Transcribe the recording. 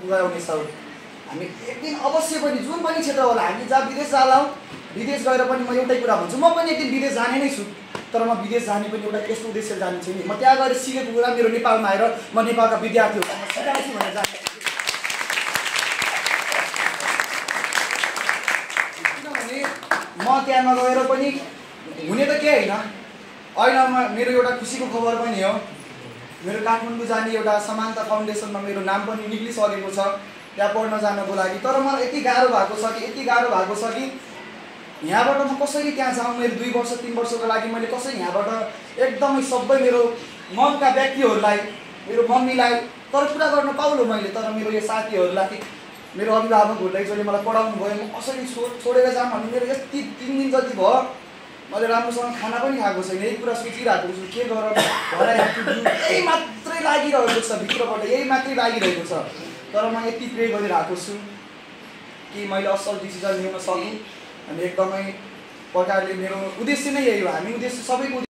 पुगाउनेछौँ। हामी एक दिन अवश्य पनि जुन पनि क्षेत्र होला, हामी जहाँ विदेश जाला, विदेश गएर पनि म एउटै कुरा भन्छु, म पनि एक दिन विदेश जाने नै छु। तर म विदेश जाने पनि एउटा यस्तो उद्देश्य जाने छु नि, म त्यहाँ गएर सिकेको कुरा मेरो नेपालमा आएर म नेपालका विद्यार्थीहरूलाई सिकाउँछु भनेर जाने। किनभने म त्यहाँ नगएर पनि हुने त केही होइन। अहिले मेरो एउटा खुसीको खबर पनि हो, मेरो काठमाडौँ जाने एउटा समानता फाउन्डेसनमा मेरो नाम पनि निक्लिसकेको छ त्यहाँ पढ्न जानको लागि। तर मलाई यति गाह्रो भएको छ कि यहाँबाट म कसरी त्यहाँ जाउँ। मेरो 2 वर्ष 3 वर्षको लागि मैले कसरी यहाँबाट एकदमै सबै मेरो मनका व्यक्तिहरूलाई, मेरो मम्मीलाई तर कुरा गर्न पाउलो मैले, तर मेरो यो साथीहरूलाई, मेरो अभिभावकहरूलाई जसले मलाई पढाउनु भयो, म कसरी छोडेर जाऊँ भने मेरो यति 3 दिन जति भयो मैले राम्रोसँग खाना पनि खाएको छैन। यही कुरा सोचिरहेको छु, के गरौँ यही मात्रै लागिरहेको छ भित्रबाट, यही मात्रै लागिरहेको छ। तर म यति प्रे गरिरहेको छु कि मैले असल डिसिजन लिन सकूँ। अनि एकदमै प्रकारले मेरो उद्देश्य नै यही हो। हामी उद्देश्य सबैको